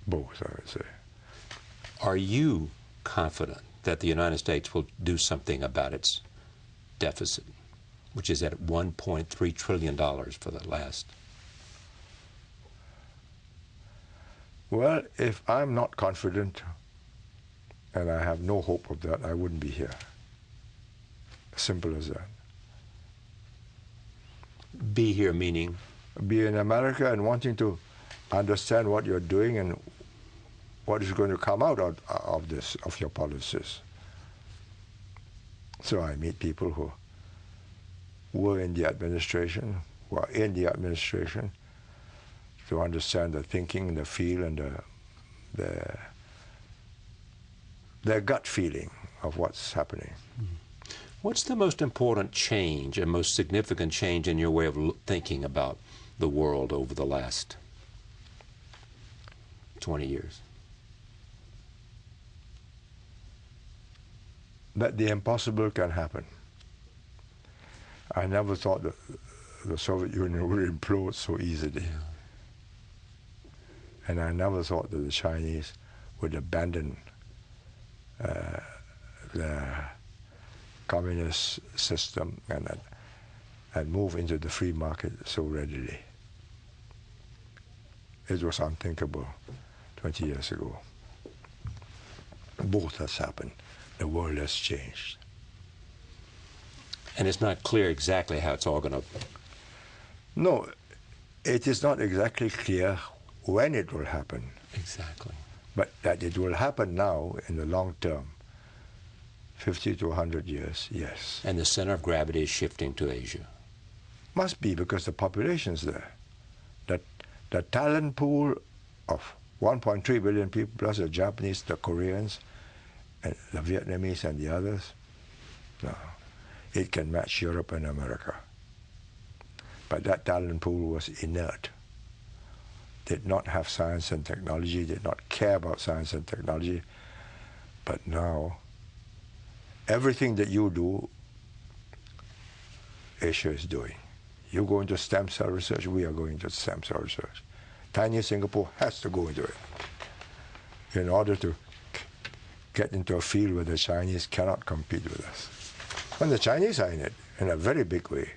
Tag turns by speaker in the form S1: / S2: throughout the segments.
S1: Both, I would say.
S2: Are you confident that the United States will do something about its deficit, which is at $1.3 trillion for the last?
S1: Well, if I'm not confident, and I have no hope of that, I wouldn't be here. Simple as that.
S2: Be here meaning?
S1: Be in America and wanting to understand what you're doing and what is going to come out of this, of your policies. So I meet people who were in the administration, who are in the administration, to understand the thinking, the feel, and their gut feeling of what's happening.
S2: What's the most important change and most significant change in your way of thinking about the world over the last 20 years?
S1: That the impossible can happen. I never thought that the Soviet Union would implode so easily.
S2: Yeah.
S1: And I never thought that the Chinese would abandon the communist system and move into the free market so readily. It was unthinkable 20 years ago. Both has happened. The world has changed.
S2: And it's not clear exactly how it's all going to...
S1: No, it is not exactly clear when it will happen.
S2: Exactly.
S1: But that it will happen now in the long term, 50 to 100 years, yes.
S2: And the center of gravity is shifting to Asia.
S1: Must be, because the population's there. The talent pool of 1.3 billion people, plus the Japanese, the Koreans, and the Vietnamese and the others, no, it can match Europe and America. But that talent pool was inert, did not have science and technology, did not care about science and technology. But now, everything that you do, Asia is doing. You go into stem cell research, we are going to stem cell research. Tiny Singapore has to go into it in order to get into a field where the Chinese cannot compete with us. And the Chinese are in it in a very big way.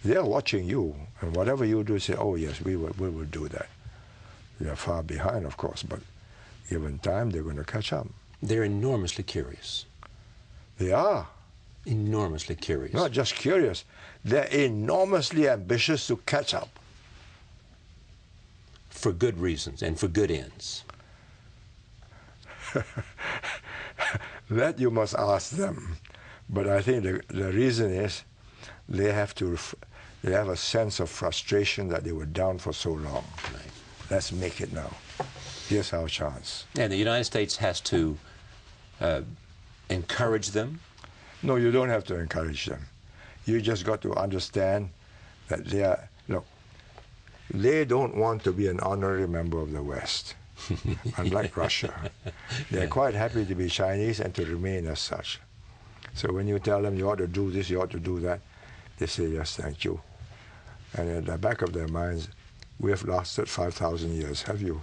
S1: They're watching you, and whatever you do, say, oh yes, we will do that. They're far behind, of course, but given time, they're going to catch up.
S2: They're enormously curious.
S1: They are.
S2: Enormously curious.
S1: Not just curious, they're enormously ambitious to catch up.
S2: For good reasons and for good ends.
S1: That you must ask them. But I think the reason is they have a sense of frustration that they were down for so long.
S2: Right.
S1: Let's make it now. Here's our chance.
S2: And the United States has to encourage them?
S1: No, you don't have to encourage them. You just got to understand that they don't want to be an honorary member of the West, unlike Russia. They're quite happy to be Chinese and to remain as such. So when you tell them you ought to do this, you ought to do that, they say, yes, thank you. And at the back of their minds, we have lasted 5,000 years, have you?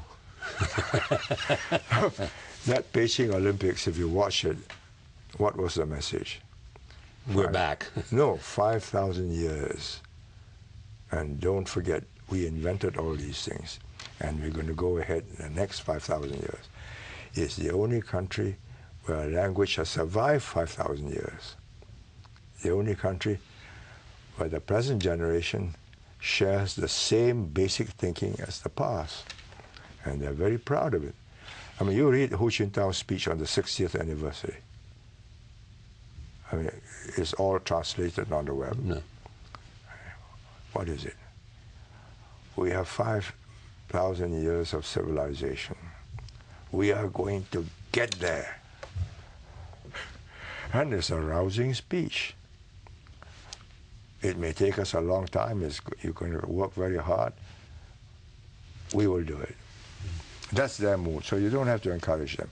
S1: That Beijing Olympics, if you watch it, what was the message?
S2: We're back.
S1: No, 5,000 years. And don't forget, we invented all these things. And we're going to go ahead in the next 5,000 years. It's the only country where a language has survived 5,000 years. The only country where the present generation shares the same basic thinking as the past. And they're very proud of it. I mean, you read Hu Jintao's speech on the 60th anniversary. I mean, it's all translated on the web.
S2: No.
S1: What is it? We have 5,000 years of civilization. We are going to get there. And it's a rousing speech. It may take us a long time. You're going to work very hard. We will do it. That's their mood, so you don't have to encourage them.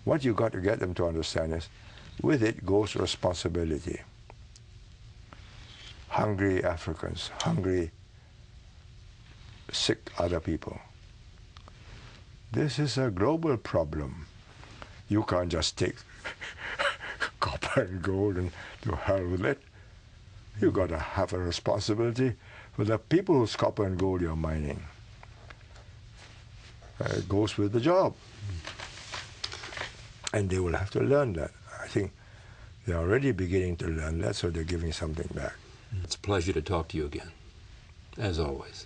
S1: What you got to get them to understand is, with it goes responsibility. Hungry Africans, hungry, sick other people. This is a global problem. You can't just take copper and gold and to hell with it. You got to have a responsibility for the people whose copper and gold you're mining. It goes with the job. And they will have to learn that. I think they're already beginning to learn that, so they're giving something back.
S2: It's a pleasure to talk to you again, as always.